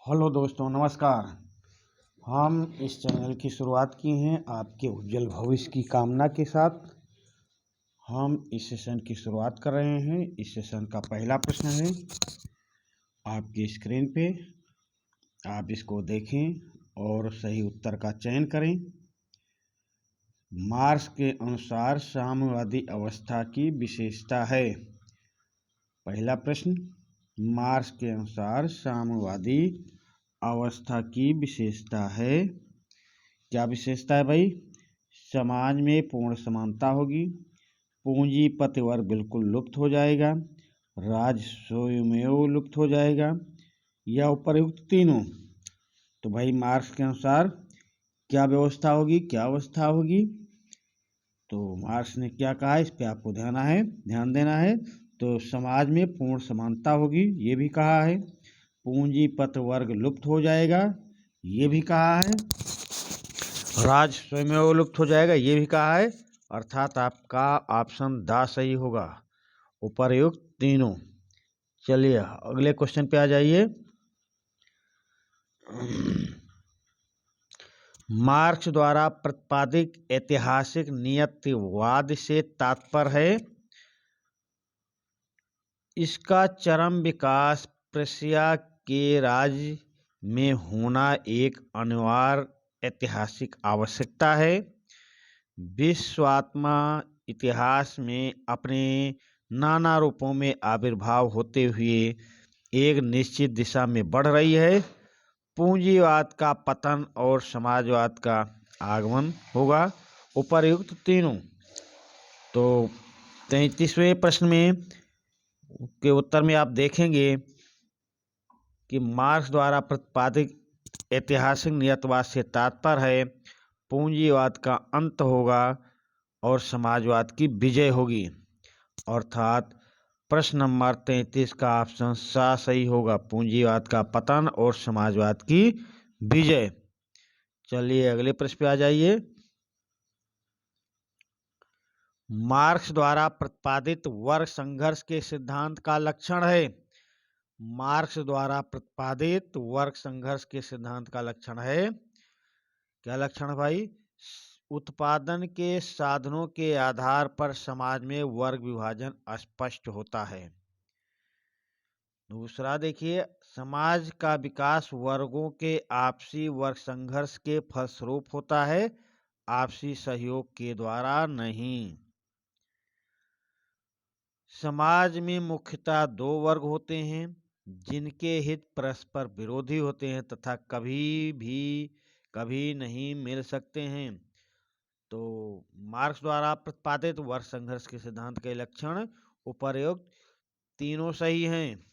Hello दोस्तों, नमस्कार। हम इस चैनल की शुरुआत की हैं आपके उज्जवल भविष्य की कामना के साथ। हम इस सेशन की शुरुआत कर रहे हैं। इस सेशन का पहला प्रश्न है आपकी स्क्रीन पे। आप इसको देखें और सही उत्तर का चयन करें। मार्क्स के अनुसार साम्यवादी अवस्था की विशेषता है। पहला प्रश्न, मार्क्स के अनुसार साम्यवादी अवस्था की विशेषता है। क्या विशेषता है भाई? समाज में पूर्ण समानता होगी, पूंजीपति वर्ग बिल्कुल लुप्त हो जाएगा, राज स्वयमेव लुप्त हो जाएगा, या उपरयुक्त तीनों। तो भाई मार्क्स के अनुसार क्या व्यवस्था होगी, क्या अवस्था होगी? तो मार्क्स ने क्या कहा, इस पे आपको ध्यान देना है। तो समाज में पूर्ण समानता होगी, ये भी कहा है। पूंजीपति वर्ग लुप्त हो जाएगा, ये भी कहा है। राज स्वयं लुप्त हो जाएगा, ये भी कहा है। अर्थात आपका ऑप्शन द सही होगा, उपर्युक्त तीनों। चलिए अगले क्वेश्चन पे आ जाइए। मार्क्स द्वारा प्रतिपादित ऐतिहासिक नियतिवाद से तात्पर्य है। इसका चरम विकास प्रशिया के राज्य में होना एक अनिवार्य ऐतिहासिक आवश्यकता है। विश्वात्मा इतिहास में अपने नाना रूपों में आविर्भाव होते हुए एक निश्चित दिशा में बढ़ रही है। पूंजीवाद का पतन और समाजवाद का आगमन होगा, उपर्युक्त तीनों। तो 33वें प्रश्न में के उत्तर में आप देखेंगे कि मार्क्स द्वारा प्रतिपादित ऐतिहासिक नियतवाद से तात्पर्य है पूंजीवाद का अंत होगा और समाजवाद की विजय होगी। अर्थात प्रश्न नंबर 33 का ऑप्शन सा सही होगा, पूंजीवाद का पतन और समाजवाद की विजय। चलिए अगले प्रश्न पे आ जाइए। मार्क्स द्वारा प्रतिपादित वर्ग संघर्ष के सिद्धांत का लक्षण है। मार्क्स द्वारा प्रतिपादित वर्ग संघर्ष के सिद्धांत का लक्षण है। क्या लक्षण भाई? उत्पादन के साधनों के आधार पर समाज में वर्ग विभाजन स्पष्ट होता है। दूसरा देखिए, समाज का विकास वर्गों के आपसी वर्ग संघर्ष के फलस्वरूप होता है, आपसी सहयोग के द्वारा नहीं। समाज में मुख्यतः दो वर्ग होते हैं जिनके हित परस्पर विरोधी होते हैं तथा कभी नहीं मिल सकते हैं। तो मार्क्स द्वारा प्रतिपादित वर्ग संघर्ष के सिद्धांत के लक्षण उपर्युक्त तीनों सही हैं।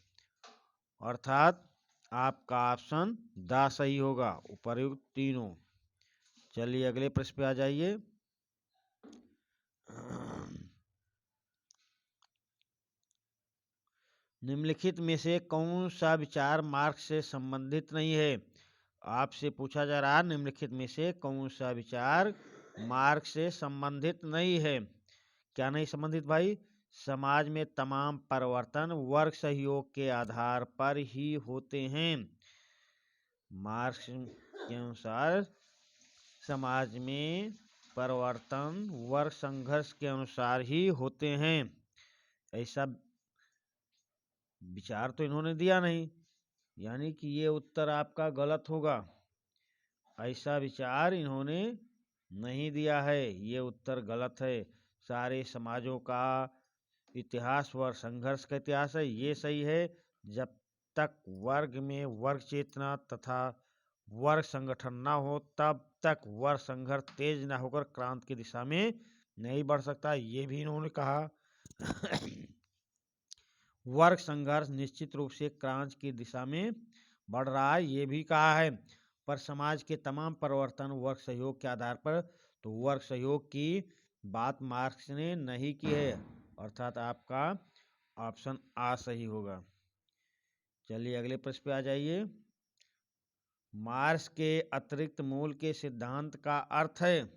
अर्थात आपका ऑप्शन द सही होगा, उपर्युक्त तीनों। चलिए अगले प्रश्न पे आ जाइए। निम्नलिखित में से कौन सा विचार मार्क्स से संबंधित नहीं है? आपसे पूछा जा रहा है निम्नलिखित में से कौन सा विचार मार्क्स से संबंधित नहीं है। क्या नहीं संबंधित भाई? समाज में तमाम परिवर्तन वर्ग सहयोग के आधार पर ही होते हैं। मार्क्स के अनुसार समाज में परिवर्तन वर्ग संघर्ष के अनुसार ही होते हैं। ऐसा विचार तो इन्होंने दिया नहीं, यानी कि ये उत्तर आपका गलत होगा। ऐसा विचार इन्होंने नहीं दिया है, ये उत्तर गलत है। सारे समाजों का इतिहास वर्ग संघर्ष का इतिहास है, ये सही है। जब तक वर्ग में वर्ग चेतना तथा वर्ग संगठन ना हो तब तक वर्ग संघर्ष तेज ना होकर क्रांति की दिशा में नहीं बढ़ सकता, ये भी इन्होंने कहा। वर्ग संघर्ष निश्चित रूप से क्रांति की दिशा में बढ़ रहा है, ये भी कहा है। पर समाज के तमाम परिवर्तन वर्ग सहयोग के आधार पर, तो वर्ग सहयोग की बात मार्क्स ने नहीं की है। अर्थात आपका ऑप्शन आ सही होगा। चलिए अगले प्रश्न पे आ जाइए। मार्क्स के अतिरिक्त मूल के सिद्धांत का अर्थ है।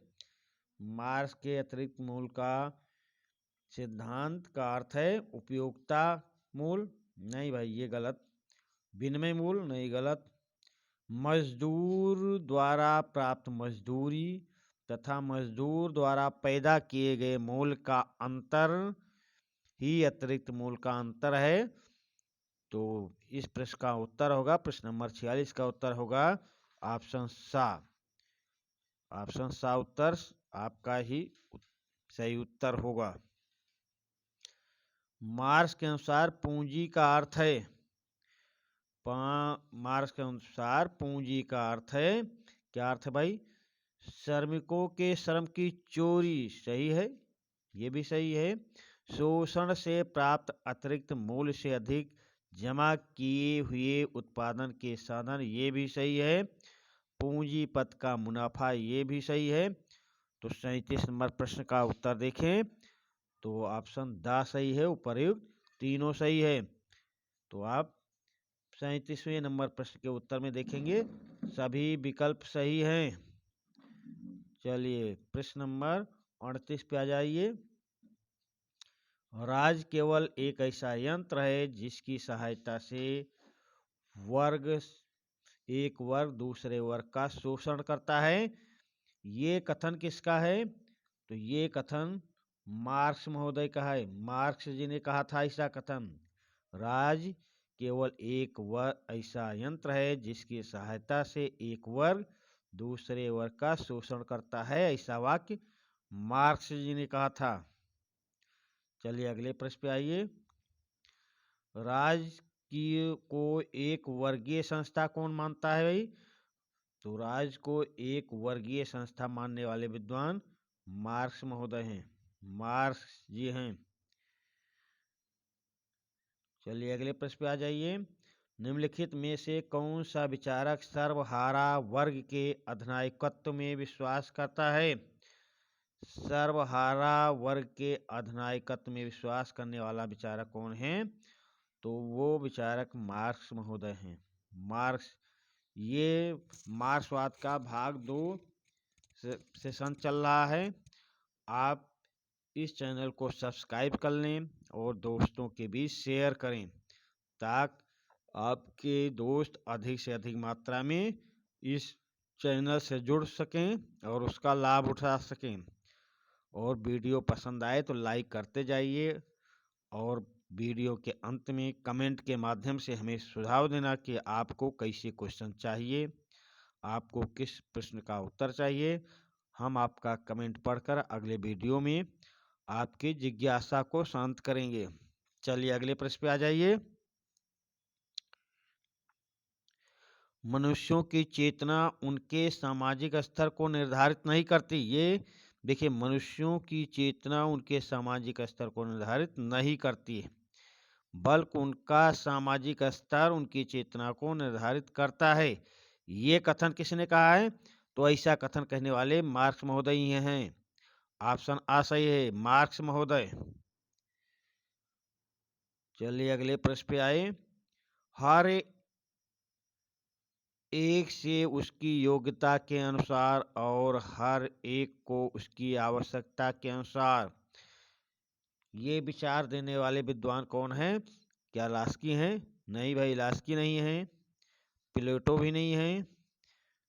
मार्क्स के अतिरिक्त मूल का सिद्धांत का अर्थ है उपयोगिता मूल। नहीं भाई, ये गलत। विनिमय मूल नहीं, गलत। मजदूर द्वारा प्राप्त मजदूरी तथा मजदूर द्वारा पैदा किए गए मूल का अंतर ही अतिरिक्त मूल का अंतर है। तो इस प्रश्न का उत्तर होगा, प्रश्न नंबर 46 का उत्तर होगा ऑप्शन सा। ऑप्शन सा उत्तर आपका ही सही उत्तर होगा। मार्क्स के अनुसार पूंजी का अर्थ है, मार्क्स के अनुसार पूंजी का अर्थ है, क्या अर्थ है भाई? श्रमिकों के श्रम की चोरी, सही है, ये भी सही है। शोषण से प्राप्त अतिरिक्त मूल्य से अधिक जमा किए हुए उत्पादन के साधन, ये भी सही है। पूंजीपत का मुनाफा, ये भी सही है। तो 37 नंबर प्रश्न का उत्तर देखें तो ऑप्शन द सही है, उपर्युक्त तीनों सही है। तो आप 37वें नंबर प्रश्न के उत्तर में देखेंगे सभी विकल्प सही हैं। चलिए प्रश्न नंबर 38 पे आ जाइए। राज केवल एक ऐसा यंत्र है जिसकी सहायता से एक वर्ग दूसरे वर्ग का शोषण करता है। ये कथन किसका है? तो ये कथन मार्क्स महोदय का है। मार्क्स जी ने कहा था ऐसा कथन, राज केवल एक वर्ग ऐसा यंत्र है जिसकी सहायता से एक वर्ग दूसरे वर्ग का शोषण करता है, ऐसा वाक्य मार्क्स जी ने कहा था। चलिए अगले प्रश्न पे आइए। राज की को एक वर्गीय संस्था कौन मानता है भाई? तो राज को एक वर्गीय संस्था मानने वाले विद्वान मार्क्स महोदय हैं, मार्क्स जी हैं। चलिए अगले प्रश्न पे आ जाइए। निम्नलिखित में से कौन सा विचारक सर्वहारा वर्ग के अधिनायकत्व में विश्वास करता है? सर्वहारा वर्ग के अधिनायकत्व में विश्वास करने वाला विचारक कौन है? तो वो विचारक मार्क्स महोदय हैं। मार्क्स, ये मार्क्सवाद का भाग 2 सेशन चल रहा है। आप इस चैनल को सब्सक्राइब कर लें और दोस्तों के बीच शेयर करें ताकि आपके दोस्त अधिक से अधिक मात्रा में इस चैनल से जुड़ सकें और उसका लाभ उठा सकें। और वीडियो पसंद आए तो लाइक करते जाइए और वीडियो के अंत में कमेंट के माध्यम से हमें सुझाव देना कि आपको कैसे क्वेश्चन चाहिए, आपको किस प्रश्न का उत्तर चाहिए। हम आपका कमेंट पढ़कर अगले वीडियो में आपकी जिज्ञासा को शांत करेंगे। चलिए अगले प्रश्न पे आ जाइए। मनुष्यों की चेतना उनके सामाजिक स्तर को निर्धारित नहीं करती। ये देखिए, मनुष्यों की चेतना उनके सामाजिक स्तर को निर्धारित नहीं करती है, बल्कि उनका सामाजिक स्तर उनकी चेतना को निर्धारित करता है। ये कथन किसने कहा है? तो ऐसा कथन कहने वाले मार्क्स महोदय ही हैं। ऑप्शन आ सही है, मार्क्स महोदय। चलिए अगले प्रश्न पे आए। हर एक से उसकी योग्यता के अनुसार और हर एक को उसकी आवश्यकता के अनुसार, ये विचार देने वाले विद्वान कौन हैं? क्या लास्की हैं? नहीं भाई, लास्की नहीं है, प्लेटो भी नहीं है,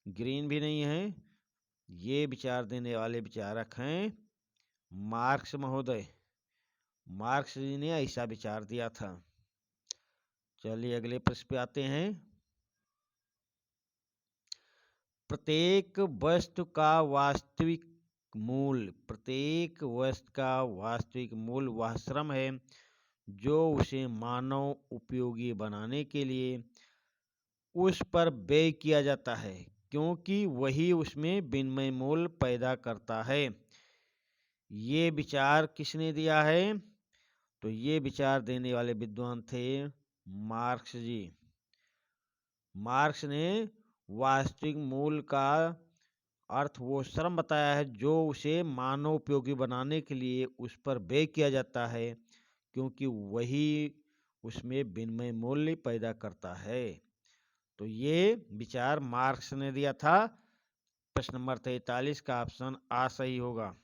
ग्रीन भी नहीं है। ये विचार देने वाले विचारक हैं मार्क्स महोदय। मार्क्स जी ने ऐसा विचार दिया था। चलिए अगले प्रश्न पे आते हैं। प्रत्येक वस्तु का वास्तविक मूल्य, प्रत्येक वस्तु का वास्तविक मूल्य वह श्रम है जो उसे मानव उपयोगी बनाने के लिए उस पर व्यय किया जाता है, क्योंकि वही उसमें विनिमय मूल्य पैदा करता है। ये विचार किसने दिया है? तो ये विचार देने वाले विद्वान थे मार्क्स जी। मार्क्स ने वास्तविक मूल्य का अर्थ वो श्रम बताया है जो उसे मानव उपयोगी बनाने के लिए उस पर व्यय किया जाता है, क्योंकि वही उसमें विनिमय मूल्य पैदा करता है। तो ये विचार मार्क्स ने दिया था। प्रश्न नंबर 43 का ऑप्शन आ सही होगा।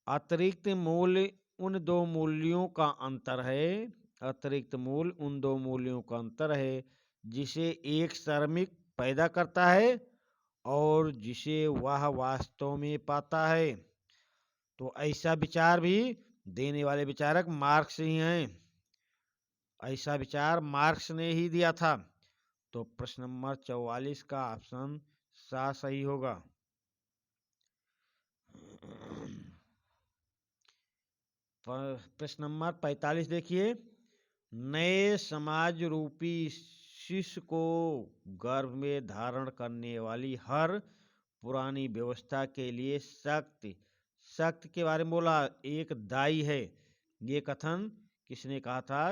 अतिरिक्त मूल्य उन दो मूल्यों का अंतर है, अतिरिक्त मूल्य उन दो मूल्यों का अंतर है जिसे एक श्रमिक पैदा करता है और जिसे वह वास्तव में पाता है। तो ऐसा विचार भी देने वाले विचारक मार्क्स ही हैं। ऐसा विचार मार्क्स ने ही दिया था। तो प्रश्न नंबर 44 का ऑप्शन सा सही होगा। प्रश्न नंबर 45 देखिए, नए समाज रूपी शिष्य को गर्भ में धारण करने वाली हर पुरानी व्यवस्था के लिए सख्त के बारे में बोला, एक दाई है। ये कथन किसने कहा था?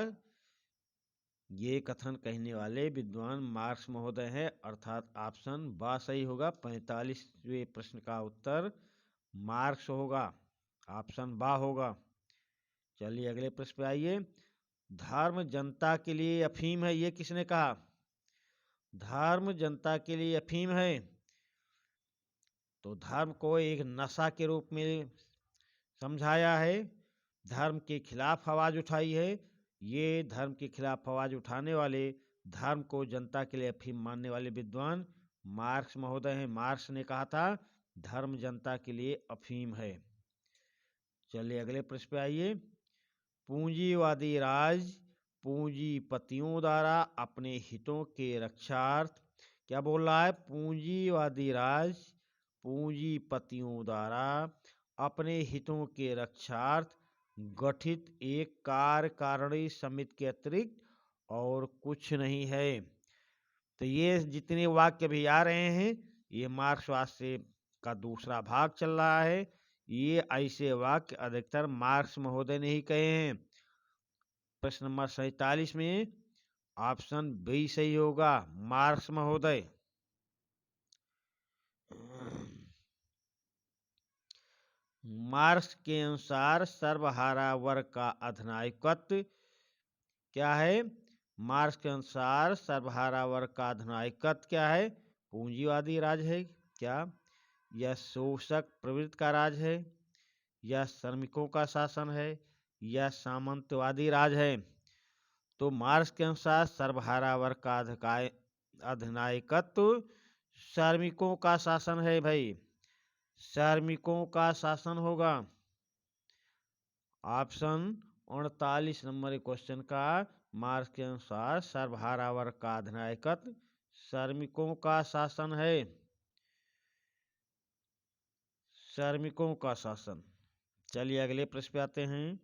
ये कथन कहने वाले विद्वान मार्क्स महोदय हैं, अर्थात ऑप्शन बा सही होगा। 45वें प्रश्न का उत्तर मार्क्स होगा, ऑप्शन बा होगा। चलिए अगले प्रश्न पे आइए। धर्म जनता के लिए अफीम है, ये किसने कहा? धर्म जनता के लिए अफीम है। तो धर्म को एक नशा के रूप में समझाया है, धर्म के खिलाफ आवाज उठाई है। ये धर्म के खिलाफ आवाज उठाने वाले, धर्म को जनता के लिए अफीम मानने वाले विद्वान मार्क्स महोदय हैं। मार्क्स ने कहा था धर्म जनता के लिए अफीम है। चलिए अगले प्रश्न पे आइए। पूंजीवादी राज पूंजीपतियों द्वारा अपने हितों के रक्षार्थ, क्या बोल रहा है? पूंजीवादी राज पूंजीपतियों द्वारा अपने हितों के रक्षार्थ गठित एक कार्यकारिणी समिति के अतिरिक्त और कुछ नहीं है। तो ये जितने वाक्य भी आ रहे हैं, ये मार्क्सवाद से का दूसरा भाग चल रहा है। ये ऐसे वाक्य अधिकतर मार्क्स महोदय ने ही कहे हैं। प्रश्न नंबर 47 में ऑप्शन बी सही होगा, मार्क्स महोदय। मार्क्स के अनुसार सर्वहारा वर्ग का अधिनायकत्व क्या है? मार्क्स के अनुसार सर्वहारा वर्ग का अधिनायकत्व क्या है? पूंजीवादी राज है क्या? यह शोषक प्रवृत्ति का राज है? यह श्रमिकों का शासन है? यह सामंतवादी राज है? तो मार्क्स के अनुसार सर्वहारा वर्ग का अधिनायकत्व श्रमिकों का शासन है भाई, श्रमिकों का शासन होगा। ऑप्शन 39 नंबर क्वेश्चन का मार्क्स के अनुसार सर्वहारा वर्ग का अधिनायकत्व श्रमिकों का शासन है, श्रमिकों का शासन। चलिए अगले प्रश्न पे आते हैं।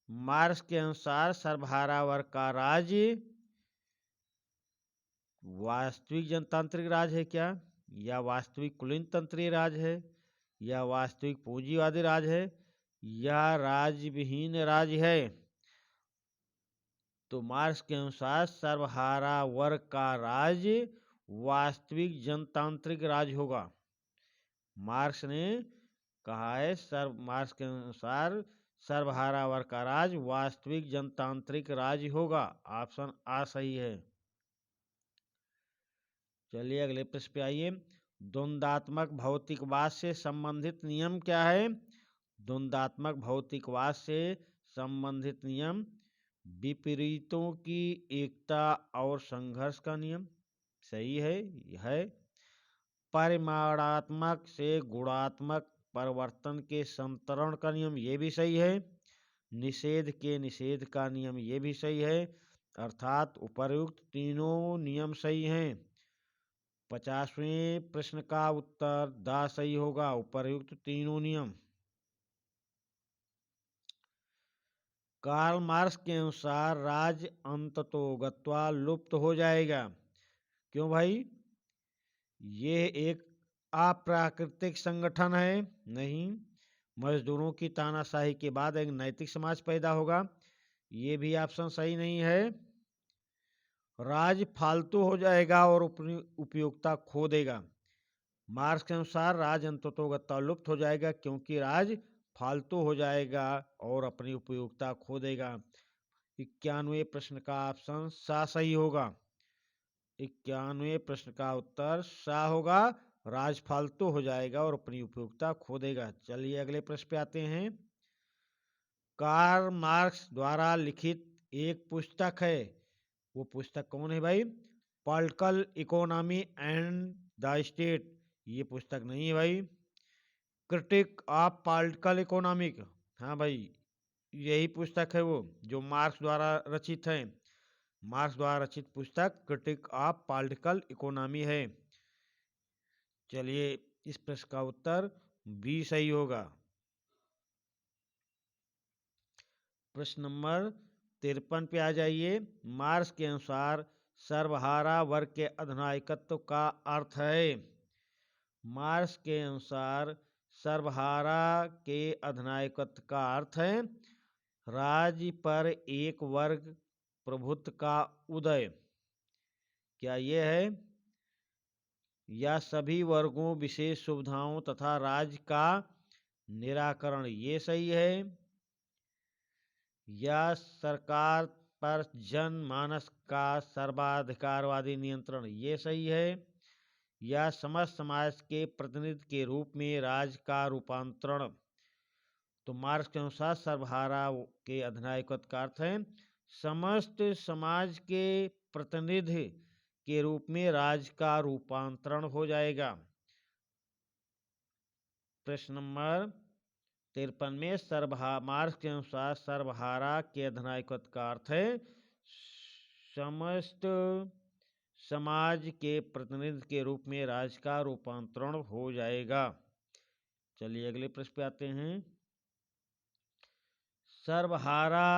मार्क्स के अनुसार सर्वहारा वर्ग का राज्य वास्तविक जनतांत्रिक राज है क्या, या वास्तविक कुलीनतंत्रीय राज है, या वास्तविक पूंजीवादी राज है, या राज्य विहीन राज है? तो मार्क्स के अनुसार सर्वहारा वर्ग का राज्य वास्तविक जनतांत्रिक राज होगा। मार्क्स ने कहा है मार्क्स के अनुसार सर्वहारा वर्ग का राज वास्तविक जनतांत्रिक राज होगा, ऑप्शन आ सही है। चलिए अगले प्रश्न पे आइए। द्वंद्वात्मक भौतिकवाद से संबंधित नियम क्या है? द्वंद्वात्मक भौतिकवाद से संबंधित नियम विपरीतों की एकता और संघर्ष का नियम, सही है। परिमाणात्मक से गुणात्मक परिवर्तन के संतरण का नियम, ये भी सही है। निषेध के निषेध का नियम, ये भी सही है। अर्थात उपर्युक्त तीनों नियम सही हैं। 50वें प्रश्न का उत्तर द सही होगा, उपर्युक्त तीनों नियम। कार्ल मार्क्स के अनुसार राज्य अंततोगत्वा लुप्त हो जाएगा। क्यों भाई? ये एक अप्राकृतिक संगठन है? नहीं। मजदूरों की तानाशाही के बाद एक नैतिक समाज पैदा होगा, ये भी ऑप्शन सही नहीं है। राज फालतू हो जाएगा और उपयोगिता खो देगा। मार्क्स के अनुसार राज अंततोगत्वा लुप्त हो जाएगा क्योंकि राज फालतू हो जाएगा और अपनी उपयोगिता खो देगा। 91वें प्रश्न का ऑप्शन सा सही होगा। 91वें प्रश्न का उत्तर सा होगा, राज फालतू हो जाएगा और अपनी उपयोगिता खो देगा। चलिए अगले प्रश्न पे आते हैं। कार्ल मार्क्स द्वारा लिखित एक पुस्तक है, वो पुस्तक कौन है भाई? Political economy and the state, ये पुस्तक नहीं है भाई। क्रिटिक ऑफ पॉलिटिकल इकोनॉमिक, हाँ भाई यही पुस्तक है वो, जो मार्क्स द्वारा रचित है। मार्क्स द्वारा रचित पुस्तक क्रिटिक ऑफ पॉलिटिकल इकोनॉमी है। चलिए इस प्रश्न का उत्तर बी सही होगा। प्रश्न नंबर 53 पे आ जाइए। मार्क्स के अनुसार सर्वहारा वर्ग के अधिनायकत्व का अर्थ है। मार्क्स के अनुसार सर्वहारा के अधिनायकत्व का अर्थ है राज्य पर एक वर्ग प्रभुत्व का उदय। क्या यह है? या सभी वर्गों विशेष सुविधाओं तथा राज्य का निराकरण, ये सही है। या सरकार पर जनमानस का सर्वाधिकारवादी नियंत्रण, ये सही है। या समस्त समाज के प्रतिनिधि के रूप में राज्य का रूपांतरण। तो मार्क्स के अनुसार सर्वहारा के अधिनायकत्व का अर्थ है समस्त समाज के प्रतिनिधि के रूप में राज्य का रूपांतरण हो जाएगा। प्रश्न नंबर 53 में मार्क्स के अनुसार सर्वहारा के अधिनायकत्व का अर्थ है समस्त समाज के प्रतिनिधि के रूप में राज्य का रूपांतरण हो जाएगा। चलिए अगले प्रश्न पे आते हैं। सर्वहारा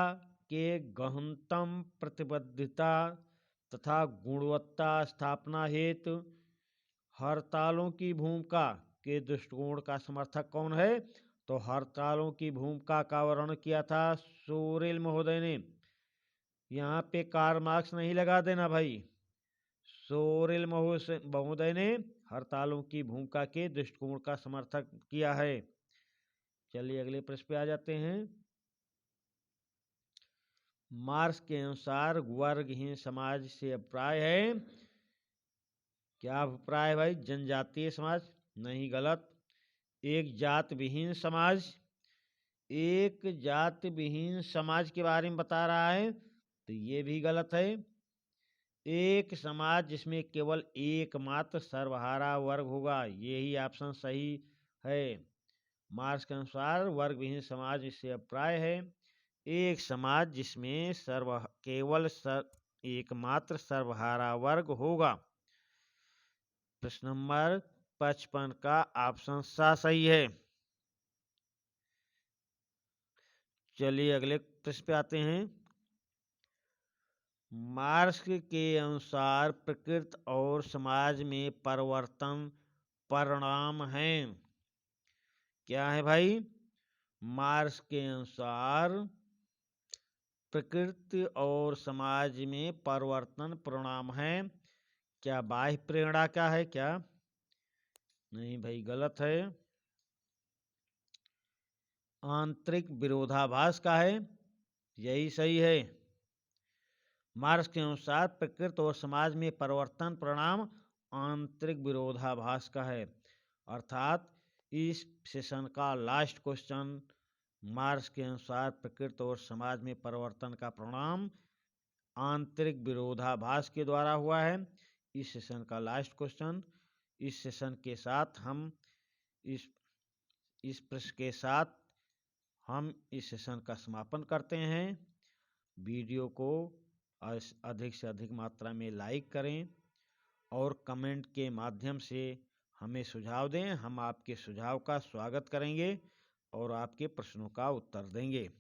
के गहनतम प्रतिबद्धता तथा गुणवत्ता स्थापना हेतु हड़तालों की भूमिका के दृष्टिकोण का समर्थक कौन है? तो हड़तालों की भूमिका का वर्णन किया था सोरेल महोदय ने। यहाँ पे कार्ल मार्क्स नहीं लगा देना भाई। सोरेल महोदय ने हड़तालों की भूमिका के दृष्टिकोण का समर्थन किया है। चलिए अगले प्रश्न पे आ जाते हैं। मार्क्स के अनुसार वर्गहीन समाज से अभिप्राय है, क्या अभिप्राय है भाई? जनजातीय समाज, नहीं गलत। एक जात विहीन समाज, एक जात विहीन समाज के बारे में बता रहा है, तो ये भी गलत है। एक समाज जिसमें केवल एकमात्र सर्वहारा वर्ग होगा, यही ऑप्शन सही है। मार्क्स के अनुसार वर्ग विहीन समाज इससे अभिप्राय है एक समाज जिसमें केवल एकमात्र सर्वहारा वर्ग होगा। प्रश्न नंबर 55 का ऑप्शन सा सही है। चलिए अगले प्रश्न पे आते हैं। मार्क्स के अनुसार प्रकृति और समाज में परिवर्तन परिणाम है, क्या है भाई? मार्क्स के अनुसार प्रकृति और समाज में परिवर्तन परिणाम है, क्या बाह्य प्रेरणा का है? क्या नहीं भाई गलत है। आंतरिक विरोधाभास का है, यही सही है। मार्क्स के अनुसार प्रकृति और समाज में परिवर्तन परिणाम आंतरिक विरोधाभास का है। अर्थात इस सेशन का लास्ट क्वेश्चन मार्क्स के अनुसार प्रकृति और समाज में परिवर्तन का परिणाम आंतरिक विरोधाभास के द्वारा हुआ है। इस सेशन का लास्ट क्वेश्चन। इस सेशन के साथ हम इस प्रश्न के साथ हम इस सेशन का समापन करते हैं। वीडियो को अधिक से अधिक मात्रा में लाइक करें और कमेंट के माध्यम से हमें सुझाव दें। हम आपके सुझाव का स्वागत करेंगे और आपके प्रश्नों का उत्तर देंगे।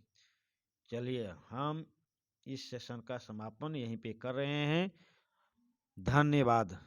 चलिए हम इस सेशन का समापन यहीं पे कर रहे हैं। धन्यवाद।